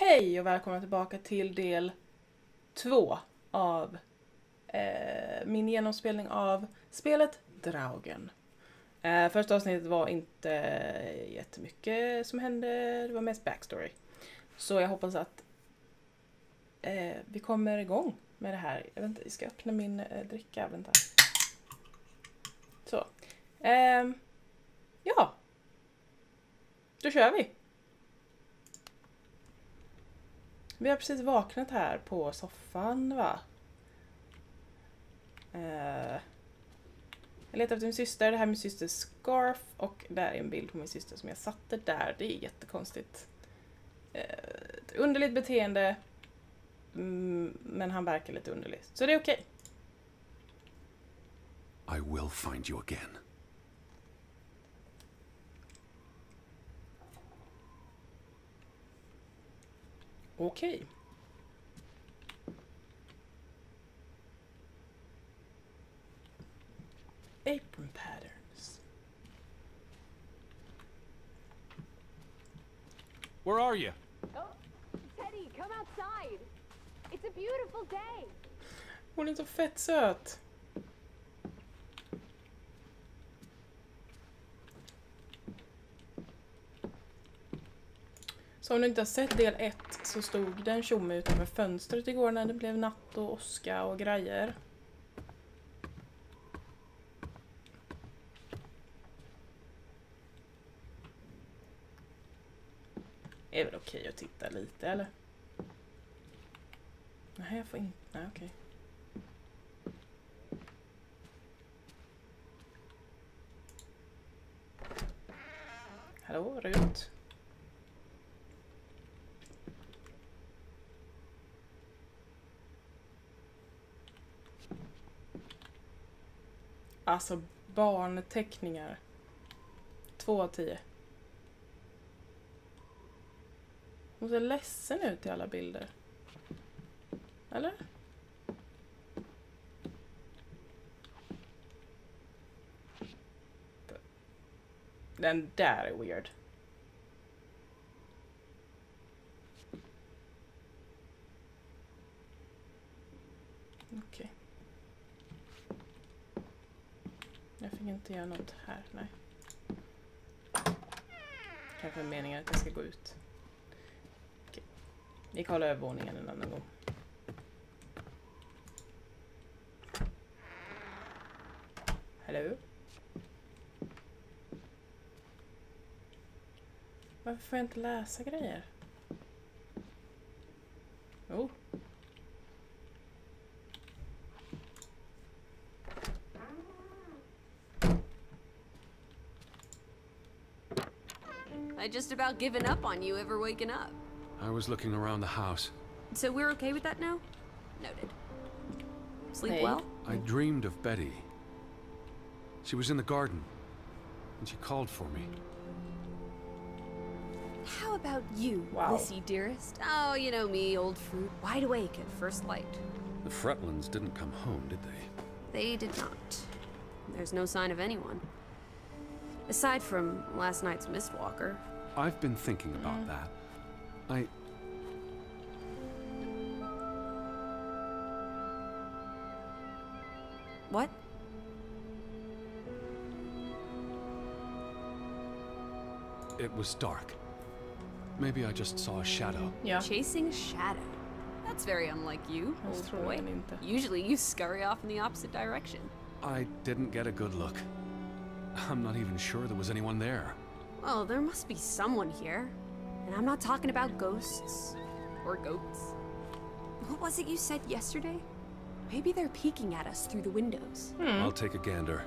Hej och välkomna tillbaka till del 2 av min genomspelning av spelet Draugen. Första avsnittet var inte jättemycket som hände, det var mest backstory. Så jag hoppas att vi kommer igång med det här. Jag vet inte, jag ska öppna min dricka, vänta. Så. Ja. Då kör vi. Vi har precis vaknat här på soffan, va? Jag letar efter min syster. Det här är min systers scarf. Och där är en bild på min syster som jag satte där. Det är jättekonstigt. Ett underligt beteende. Men han verkar lite underlig. Så det är okej. I will find you again. Okej. Apron patterns. Where are you? Oh, Teddy, come outside. It's a beautiful day. Hon är så fett söt. Så om du inte har sett del 1 så stod det en tjomme utanför fönstret igår när det blev natt och åska och grejer. Är väl okej att titta lite, eller? Nej, jag får inte. Nej, okej. Hallå, Rut. Alltså, barnteckningar. 2 av 10. Hon ser ledsen ut i alla bilder. Eller? Den där är weird. Okej. Jag fick inte göra något här, nej. Kanske är meningen att jag ska gå ut. Okej. Vi kollar övervåningen en annan gång. Hallå? Varför får jag inte läsa grejer? Oh. I just about given up on you ever waking up. I was looking around the house. So we're okay with that now? Noted. Sleep Hey. well? I dreamed of Betty. She was in the garden, and she called for me. How about you, Wow. Lissy dearest? Oh, you know me, old fruit, wide awake at first light. The Fretlands didn't come home, did they? They did not. There's no sign of anyone. Aside from last night's mistwalker. I've been thinking about that. What? It was dark. Maybe I just saw a shadow. Ja. Chasing a shadow. That's very unlike you, Jag old tror boy. den inte. Usually you scurry off in the opposite direction. I didn't get a good look. I'm not even sure there was anyone there. Well, there must be someone here. And I'm not talking about ghosts. Or goats. What was it you said yesterday? Maybe they're peeking at us through the windows. I'll take a gander.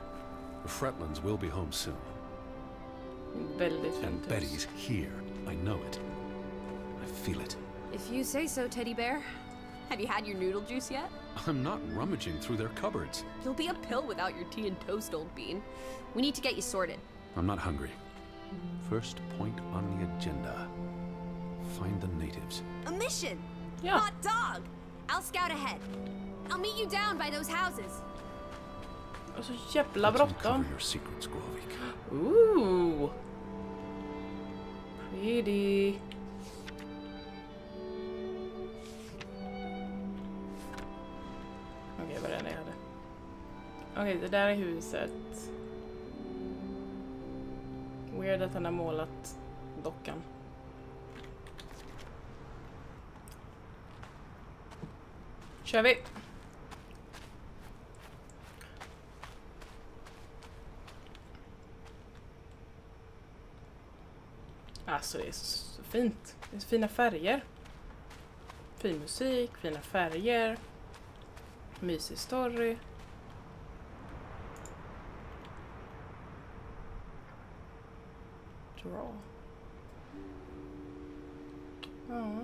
The Fretlands will be home soon. Väldigt And fint hus. Betty's here. I know it. I feel it. If you say so, teddy bear. Have you had your noodle juice yet? I'm not rummaging through their cupboards. You'll be a pill without your tea and toast, old bean. We need to get you sorted. I'm not hungry. First point on the agenda. Find the natives. A mission! Ja. Hot dog! I'll scout ahead. I'll meet you down by those houses. Och så jävla Let's bråttom. uncover your secrets, Grovik. Ooh. Pretty. Okej, det där är huset. Weird att han har målat dockan. Kör vi! Alltså det är så fint. Det är så fina färger. Fin musik, fina färger. Mysig story. Draw. Ja.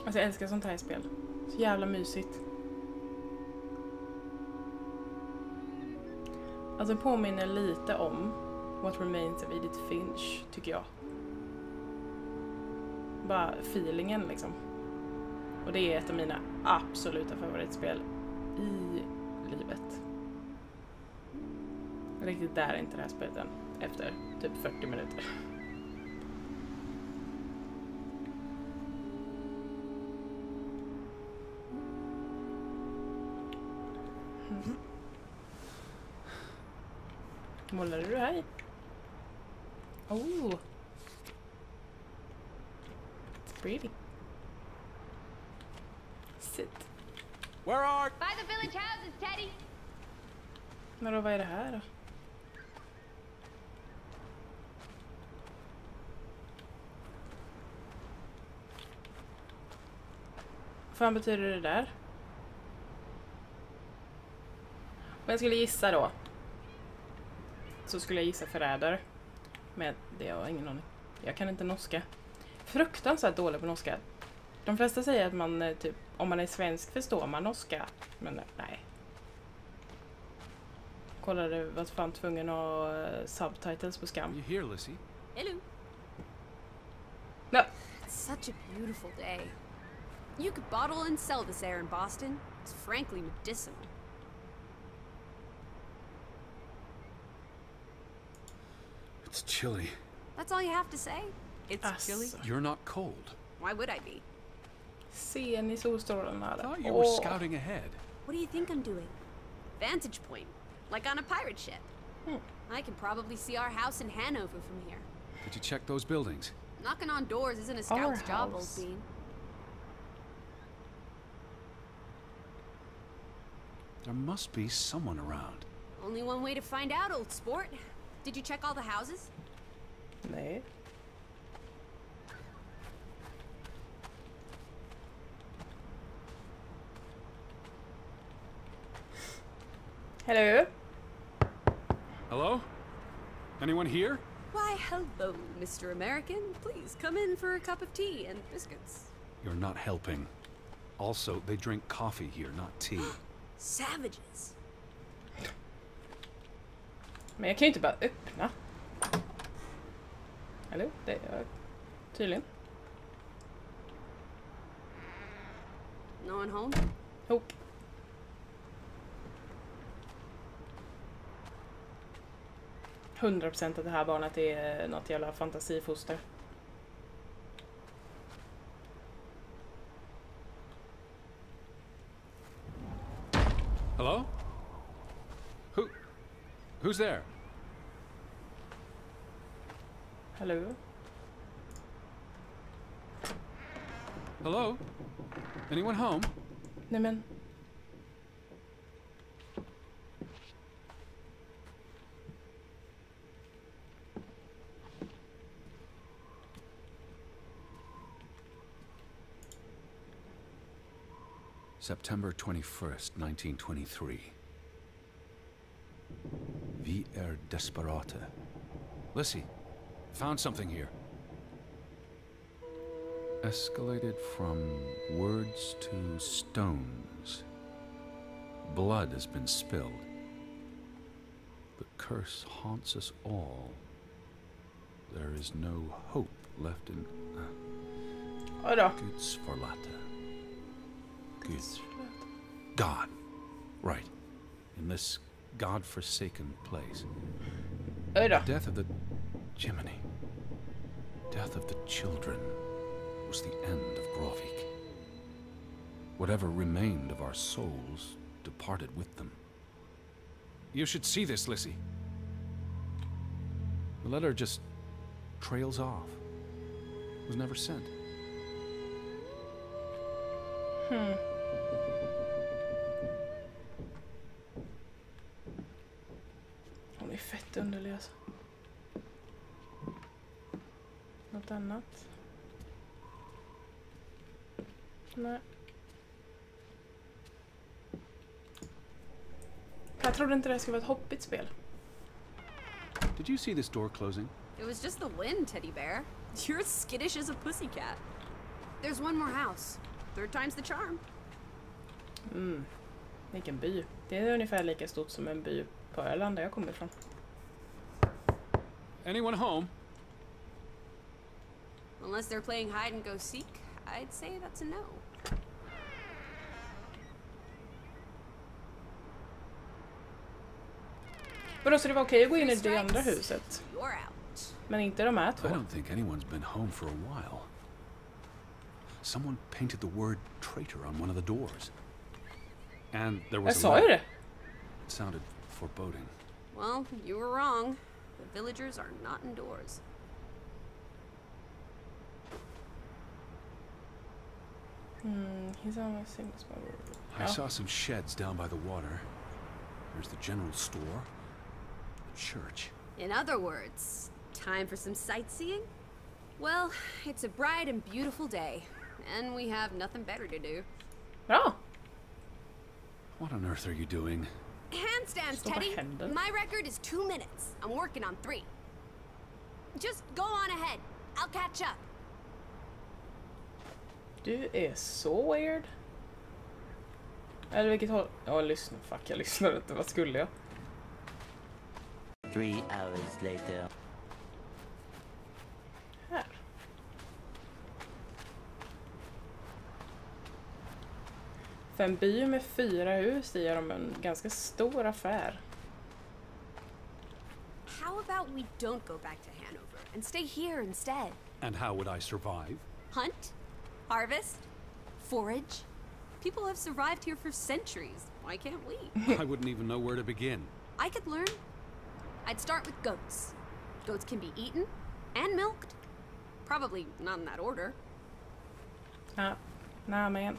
Alltså jag älskar sånt här spel. Så jävla mysigt. Alltså det påminner lite om What Remains of Edith Finch, tycker jag. Bara feelingen liksom. Och det är ett av mina absoluta favoritspel i livet. Riktigt där är inte det här spelet än. Efter typ 40 minuter. Målade du här? Oh. It's pretty. Sit. Where are... By the village houses, Teddy. Men då, vad är det här då? Vad fan betyder det där? Om jag skulle gissa då, så skulle jag gissa förrädare. Men det har jag ingen aning. Jag kan inte norska. Fruktansvärt dålig på norska. De flesta säger att man typ, om man är svensk förstår man norska. Men nej. Kollade, var fan tvungen att ha subtitles på skam. You here, Lissy? Hello. No. It's such a beautiful day. You could bottle and sell this air in Boston. It's frankly medicinal. It's chilly. That's all you have to say? It's chilly? You're not cold. Why would I be? Ser ni solstrålarna I där? thought you were scouting ahead. What do you think I'm doing? Vantage point. Like on a pirate ship. I can probably see our house in Hanover from here. Did you check those buildings? Knocking on doors isn't a scout's job, old house. bean. There must be someone around. Only one way to find out, old sport. Did you check all the houses? Nej. Hello? Hello? Anyone here? Why, hello, Mr. American. Please come in for a cup of tea and biscuits. You're not helping. Also, they drink coffee here, not tea. Savages. Men jag kan ju inte bara öppna. Hallå? Det är tydligen. No one home? Hopp. %100% att det här barnet är något jävla fantasifoster. Hello? Who's there? Hallå? Hello? Anyone home? Nej men. September 21st, 1923. Vi är desperata. Lissy, found something here. Escalated from words to stones. Blood has been spilled. The curse haunts us all. There is no hope left in Oj då. Guds förlåta. Guds God. Right. In this God-forsaken place. Oj då. Death of the Jiminy. Death of the children was the end of Grovik. Whatever remained of our souls departed with them. You should see this, Lissy. The letter just trails off. It was never sent. Hon är fett underlig alltså. Något annat? Nej. Jag trodde inte det skulle vara ett hoppigt spel. Did you see this door closing? It was just the wind, teddy bear. You're as skittish as a pussycat. There's one more house. Third time's the charm. Vilken by. Det är ungefär lika stort som en by på Öland där jag kommer ifrån. Anyone home? Unless they're playing hide and go seek, I'd say that's a no. Vadå, så det var okej att gå in i det andra huset? You're out. Men inte de här två? I don't think anyone's been home for a while. Someone painted the word traitor on one of the doors. And there Jag was sa ju det. It sounded foreboding. Well, you were wrong. The villagers are not indoors. He's almost seen this one. I saw some sheds down by the water. There's the general store, the church. In other words, time for some sightseeing? Well, it's a bright and beautiful day, and we have nothing better to do. Bra. What on earth are you doing? Handstands, Stå på Teddy. händer. My record is 2 minutes. I'm working on 3. Just go on ahead. I'll catch up. Du är så weird. Eller vilket håll? Ja, lyssna. Fuck, jag lyssnade inte. Vad skulle jag? 3 hours later. Här. För en by med 4 hus i är de en ganska stor affär. How about we don't go back to Hanover and stay here instead? And how would I survive? Hunt? Harvest? Forage? People have survived here for centuries. Why can't we? I wouldn't even know where to begin. I could learn. I'd start with goats. Goats can be eaten and milked. Probably not in that order. Nah, man.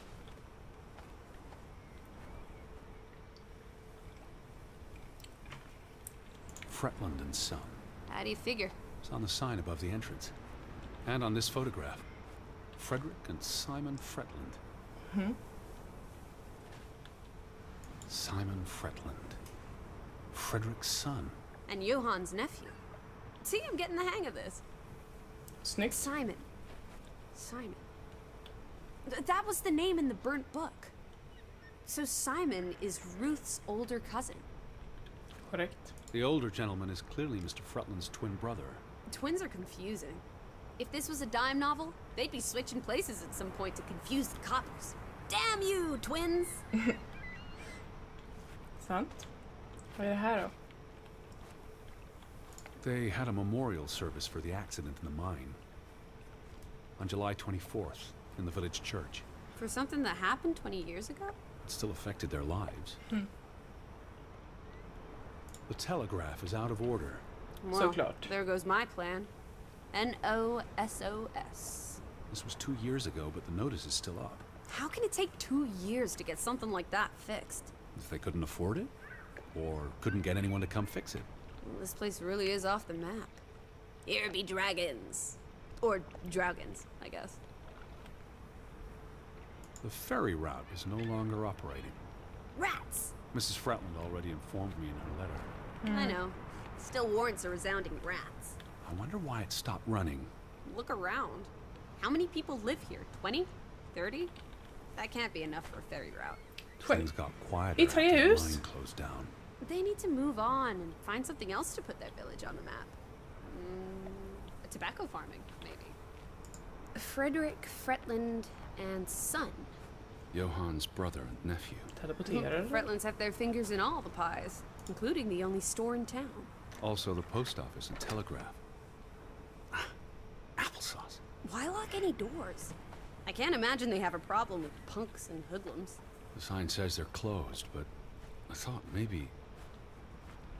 Fretland and Son. How do you figure? It's on the sign above the entrance. And on this photograph. Frederick and Simon Fretland. Simon Fretland. Frederick's son. And Johan's nephew. See, I'm getting the hang of this. Snyggt. Simon. That was the name in the burnt book. So Simon is Ruth's older cousin. Korrekt. The older gentleman is clearly Mr. Fretland's twin brother. Twins are confusing. If this was a dime novel, they'd be switching places at some point to confuse the copies. Damn you, twins! Sant. Vad är det här då? They had a memorial service for the accident in the mine. On July 24th, in the village church. For something that happened 20 years ago? It still affected their lives. The telegraph is out of order. Well, Såklart. there goes my plan. NOSOS. This was 2 years ago, but the notice is still up. How can it take 2 years to get something like that fixed? If they couldn't afford it? Or couldn't get anyone to come fix it? Well, this place really is off the map. Here be dragons. Or Draugans, I guess. The ferry route is no longer operating. Rats! Mrs. Fretland already informed me in her letter. I know. Still warrants a resounding rats. I wonder why it stopped running. Look around. How many people live here? 20? 30? That can't be enough for a ferry route. Things got quieter I after 3 the hus. mine closed down. But they need to move on and find something else to put their village on the map. Tobacco farming, maybe. Frederick Fretland and son. Johann's brother and nephew. Teleporterar. Fretlands have their fingers in all the pies, including the only store in town. Also the post office and telegraph. Applesauce. Why lock any doors? I can't imagine they have a problem with punks and hoodlums. The sign says they're closed, but I thought maybe...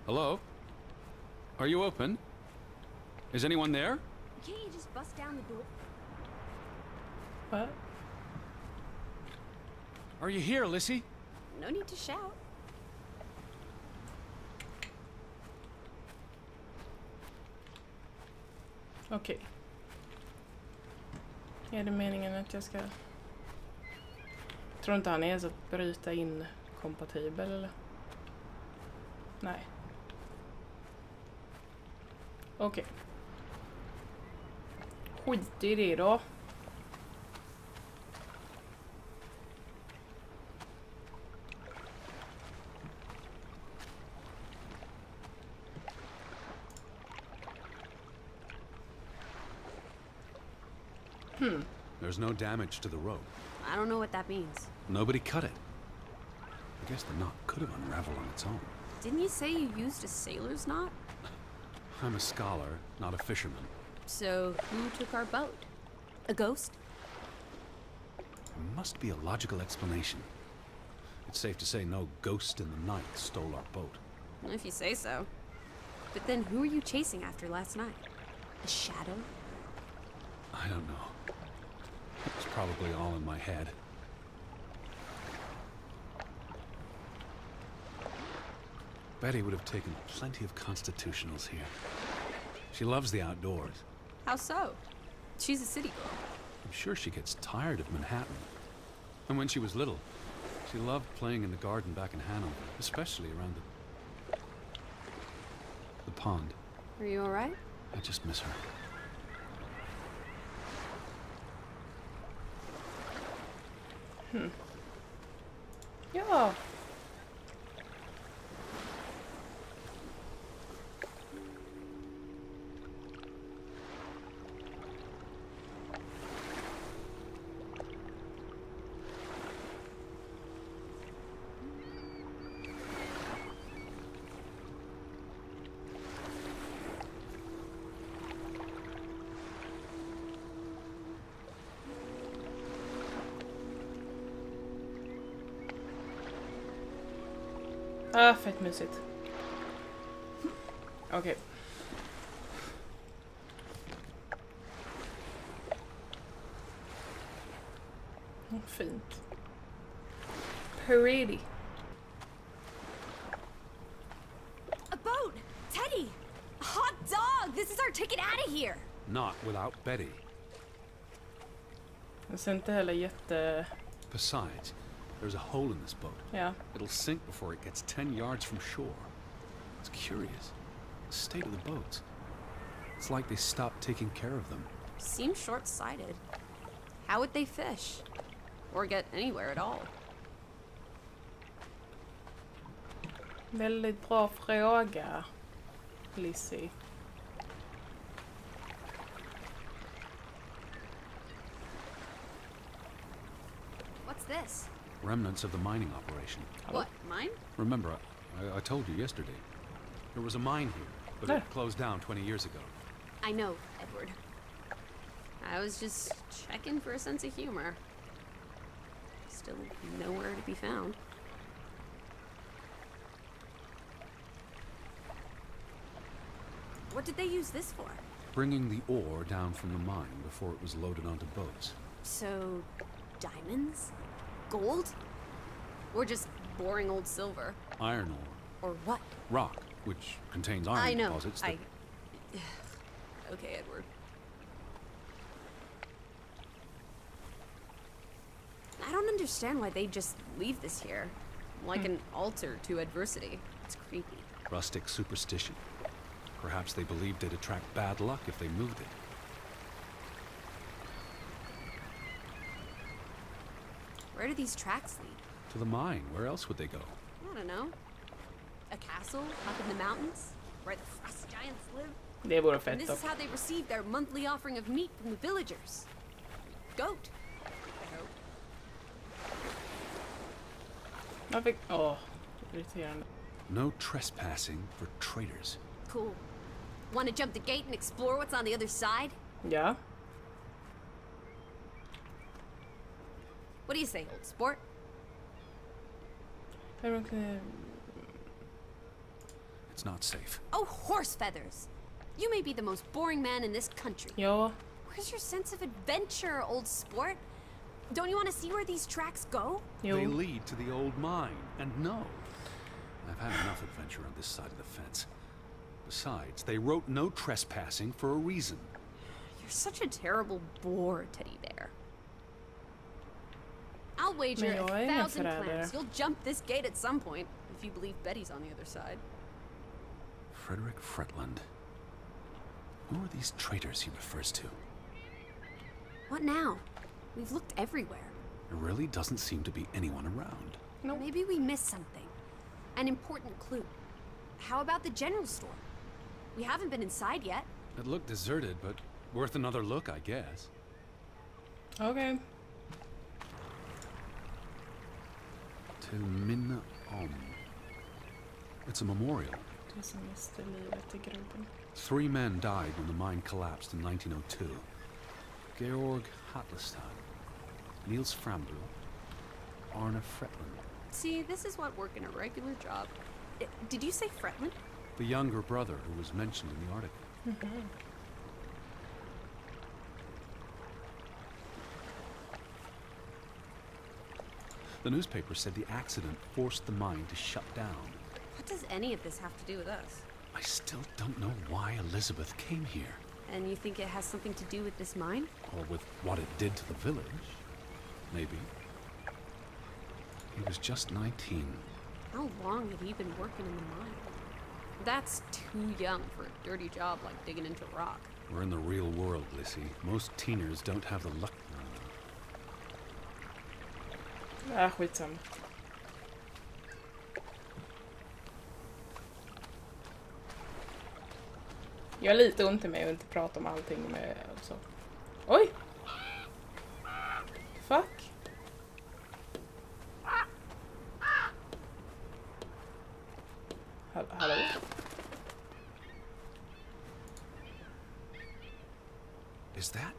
Hello? Are you open? Is anyone there? Can't you just bust down the door? What? Are you here, Lissy? No need to shout. Okej. Är det meningen att jag ska... Tror inte han är så att bryta in kompatibel eller? Nej. Okej. Skit i det då. There's no damage to the rope. I don't know what that means. Nobody cut it. I guess the knot could have unraveled on its own. Didn't you say you used a sailor's knot? I'm a scholar, not a fisherman. So who took our boat? A ghost? There must be a logical explanation. It's safe to say no ghost in the night stole our boat. If you say so. But then who were you chasing after last night? A shadow? I don't know. It was probably all in my head. Betty would have taken plenty of constitutionals here. She loves the outdoors. How so? She's a city girl. I'm sure she gets tired of Manhattan. And when she was little, she loved playing in the garden back in Hanover, especially around the pond. Are you alright? I just miss her. Ja. Ah, fett mysigt. Okej. Fint. Pretty. A boat! Teddy! A hot dog! This is our ticket out of here! Not without Betty. Det ser inte heller jätte... Besides, there's a hole in this boat. Ja. It'll sink before it gets 10 yards from shore. It's curious. The state of the boats. It's like they stopped taking care of them. Seems short-sighted. How would they fish? Or get anywhere at all? Väldigt bra fråga, Lizzie. What's this? Remnants of the mining operation. What, mine? Remember, I told you yesterday. There was a mine here, but it closed down 20 years ago. I know, Edward. I was just checking for a sense of humor. Still nowhere to be found. What did they use this for? Bringing the ore down from the mine before it was loaded onto boats. So, diamonds? Gold? Or just boring old silver? Iron ore. Or what? Rock, which contains iron I know. deposits that... Okay, Edward. I don't understand why they just leave this here. Like an altar to adversity. It's creepy. Rustic superstition. Perhaps they believed it'd attract bad luck if they moved it. Where do these tracks lead? To the mine. Where else would they go? I don't know. A castle up in the mountains where the frost giants live. Det vore And fett this dock. is how they receive their monthly offering of meat from the villagers. Goat. I hope. Jag fick... Åh, irriterande. No trespassing for traitors. Cool. Want to jump the gate and explore what's on the other side? Ja. What do you say, old sport? It's not safe. Oh, horse feathers! You may be the most boring man in this country. Ja. Where's your sense of adventure, old sport? Don't you want to see where these tracks go? Jo. They lead to the old mine, and no. I've had enough adventure on this side of the fence. Besides, they wrote no trespassing for a reason. You're such a terrible bore, Teddy Bear. I'll wager Men jag är ingen 1,000 förrädare. clams you'll jump this gate at some point, if you believe Betty's on the other side. Frederick Fretland. Who are these traitors he refers to? What now? We've looked everywhere. There really doesn't seem to be anyone around. Nope. Maybe we missed something. An important clue. How about the general store? We haven't been inside yet. It looked deserted, but worth another look, I guess. Okej. To Minna Om. It's a memorial. Det som mister livet i gruvan. 3 men died when the mine collapsed in 1902. Georg Hatlestein, Niels Frambø, Arne Fretland. See, this is what working a regular job. Did you say Fretland? The younger brother who was mentioned in the article. The newspaper said the accident forced the mine to shut down. What does any of this have to do with us? I still don't know why Elizabeth came here, And you think it has something to do with this mine? or with what it did to the village. Maybe. He was just 19. How long had he been working in the mine? That's too young for a dirty job like digging into rock. We're in the real world, Lissy. Most teeners don't have the luck. Skitsamma. Jag har lite ont i mig och inte prata om allting med alltså. Oj! Fuck. Hallå? Is that?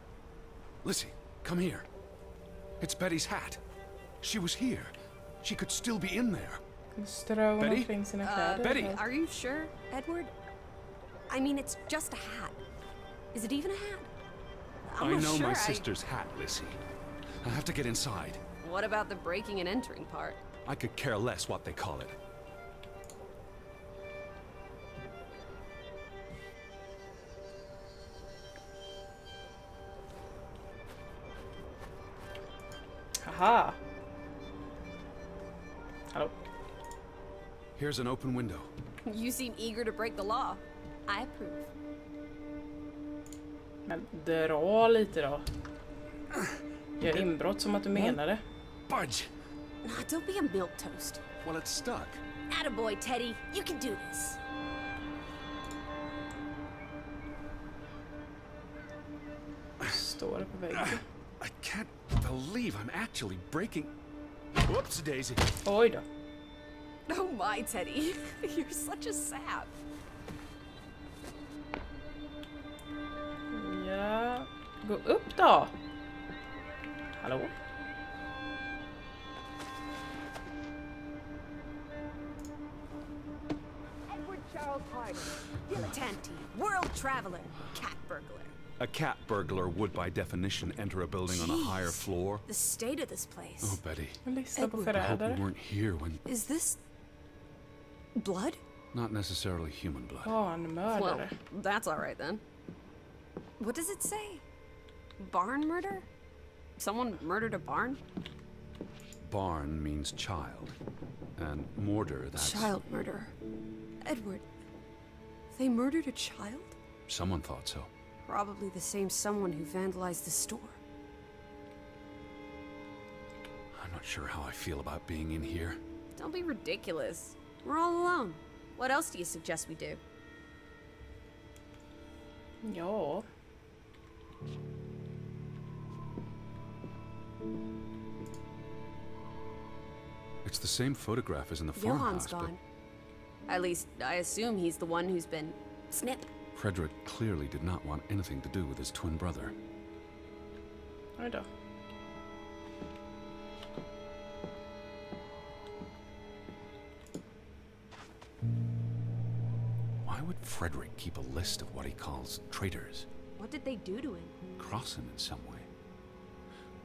Lissy, come here. It's Betty's hat. She was here. She could still be in there. Strör hon Betty? omkring sina kläder? Betty! Are you sure, Edward? I mean, it's just a hat. Is it even a hat? I'm I not know sure. my sister's hat, Lissy. I have to get inside. What about the breaking and entering part? I could care less what they call it. Haha. Hallå? Here's an open window. You seem eager to break the law. I approve. Men dra lite då. Gör inbrott som att du menar det. Budge! Nah, don't be a milquetoast. Well, it's stuck. Attaboy, Teddy. You can do this. Står det på väggen. I can't believe I'm actually breaking... Whoops, Daisy. Oj då. Oh my, Teddy. You're such a sap. Ja. Gå upp då. Hallå? Edward Charles Harding, dilettante, world traveler, cat burglar. A cat burglar would, by definition, enter a building on a higher Jeez. floor. The state of this place. Oh, Betty. Lyssna på Edward. I hope förrädare. you weren't here when... Is this blood? Not necessarily human blood. Well, Barnmördare. that's all right then. What does it say? Barn murder? Someone murdered a barn? Barn means child. And mortar, that's... Child murder. Edward, they murdered a child? Someone thought so. Probably the same someone who vandalized the store. I'm not sure how I feel about being in here. Don't be ridiculous. We're all alone. What else do you suggest we do? Ja. It's the same photograph as in the Johan's farmhouse, but gone. At least, I assume he's the one who's been... snip. Frederick clearly did not want anything to do with his twin brother. Oj då. Why would Frederick keep a list of what he calls traitors? What did they do to him? Cross him in some way?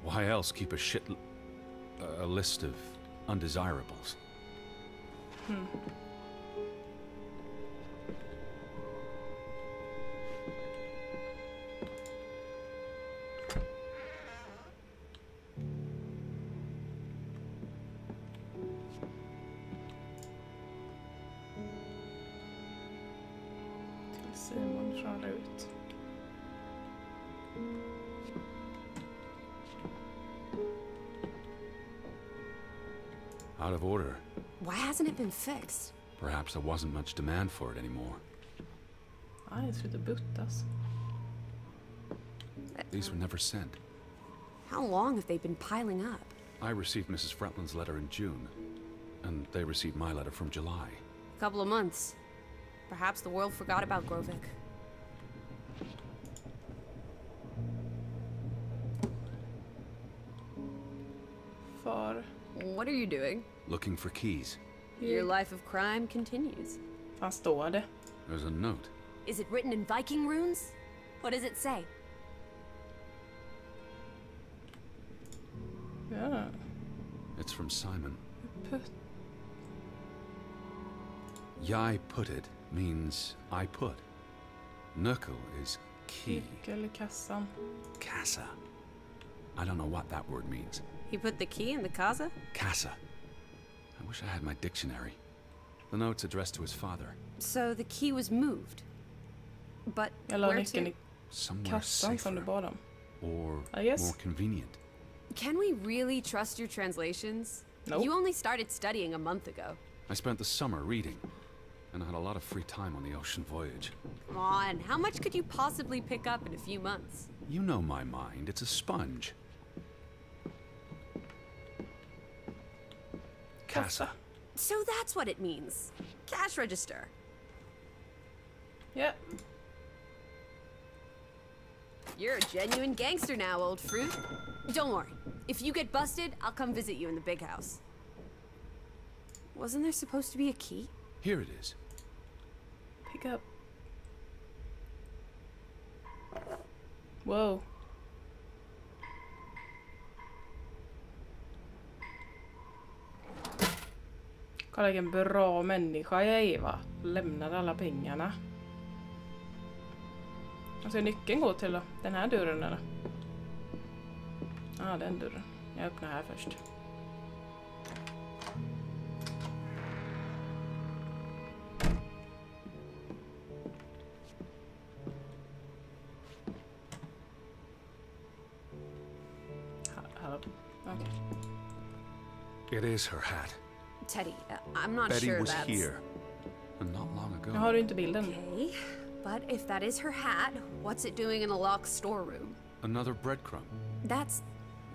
Why else keep a list of undesirables? Simon kör ut. Out of order. Why hasn't it been fixed? Perhaps there wasn't much demand for it anymore. Aj, sluta buttas. These were never sent. How long have they been piling up? I received Mrs. Fretland's letter in June, and they received my letter from July. A couple of months. Perhaps the world forgot about Grovik. Far. What are you doing? Looking for keys. Your life of crime continues. Fan står det? There's a note. Is it written in Viking runes? What does it say? Ja. It's from Simon. Putt. Yai put it means I put. Nyckel is key. Nyckel i kassan. Casa. I don't know what that word means. He put the key in the casa? Casa. I wish I had my dictionary. The note's addressed to his father. So the key was moved. But Jag la where nyckeln to? i Somewhere kassan som du safer. bad om. Or I guess. more convenient. Can we really trust your translations? Nope. You only started studying a month ago. I spent the summer reading, and I had a lot of free time on the ocean voyage. Come on, how much could you possibly pick up in a few months? You know my mind, it's a sponge. Casa. So that's what it means. Cash register. Ja. You're a genuine gangster now, old fruit. Don't worry. If you get busted, I'll come visit you in the big house. Wasn't there supposed to be a key? Here it is. Pick up. Wow. Kolla vilken bra människa jag är, va? Lämnade alla pengarna. Alltså nyckeln går till då? Den här dörren eller? Ja, den dörren. Jag öppnar här först. Hallå. Okay. It is her hat. Teddy, I'm not Betty sure was that's... here, and not long ago. Jag har du inte bilden? Okay, but if that is her hat, what's it doing in a locked storeroom? Another breadcrumb. That's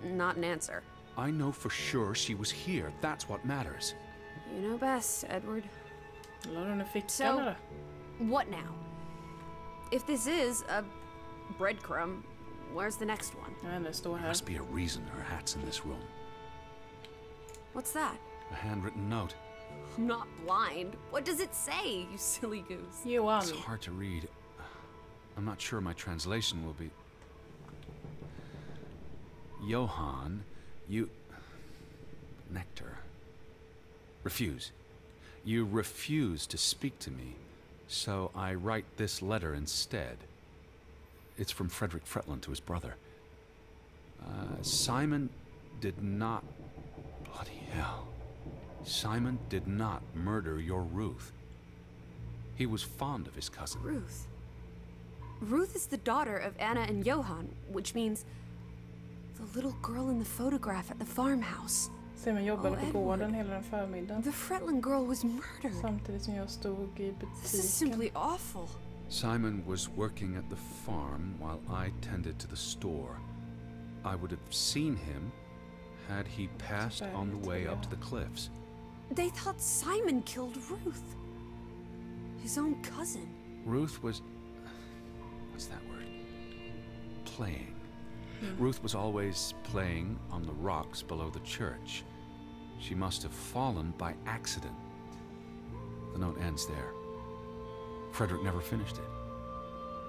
not an answer. I know for sure she was here. That's what matters. You know best, Edward. La du den i fickan So- eller? What now? If this is a breadcrumb, where's the next one? Ja, den står There här. must be a reason her hat's in this room. What's that? A handwritten note. I'm not blind. What does it say, you silly goose? Johan. It's hard to read. I'm not sure my translation will be... Johan, you... Nectar. Refuse. You refuse to speak to me, so I write this letter instead. It's from Frederick Fretland to his brother. Simon did not... Bloody hell. Simon did not murder your Ruth. He was fond of his cousin. Ruth. Ruth is the daughter of Anna and Johan, which means the little girl in the photograph at the farmhouse. Simon jobbade på gården hela den förmiddagen. The Fretland girl was murdered. Samtidigt som jag stod i This is simply butiken. awful. Simon was working at the farm while I tended to the store. I would have seen him had he passed on the way up to the cliffs. They thought Simon killed Ruth. His own cousin. Ruth was... what's that word? Playing. Ruth was always playing on the rocks below the church. She must have fallen by accident. The note ends there. Frederick never finished it.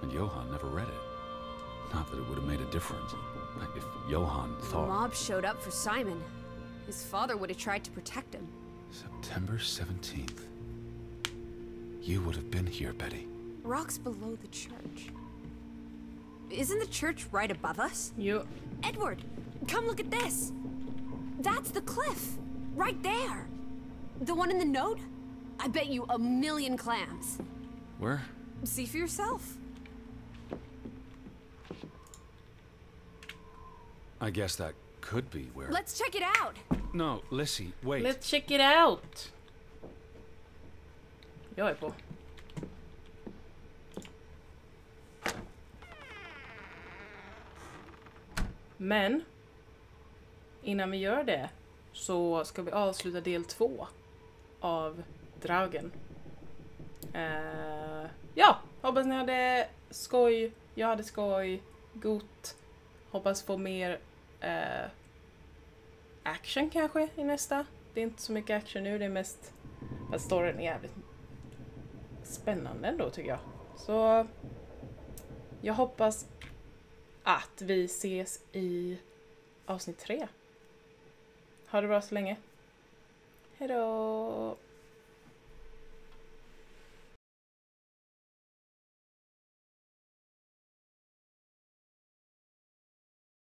And Johann never read it. Not that it would have made a difference. If Johann The thought... mob showed up for Simon. His father would have tried to protect him. September 17th. You would have been here, Betty. Rocks below the church. Isn't the church right above us? Jo, Edward, come look at this. That's the cliff. Right there. The one in the note? I bet you a million clams. Where? See for yourself. I guess that could be where... Let's check it out. No, Lissy, wait. let's check it out! Jag är på. Men innan vi gör det så ska vi avsluta del 2 av Draugen. Ja, hoppas ni hade skoj. Jag hade skoj. Gott. Hoppas få mer action kanske i nästa. Det är inte så mycket action nu, det är mest att storyn är jävligt spännande ändå tycker jag. Så jag hoppas att vi ses i avsnitt 3. Ha det bra så länge. Hejdå!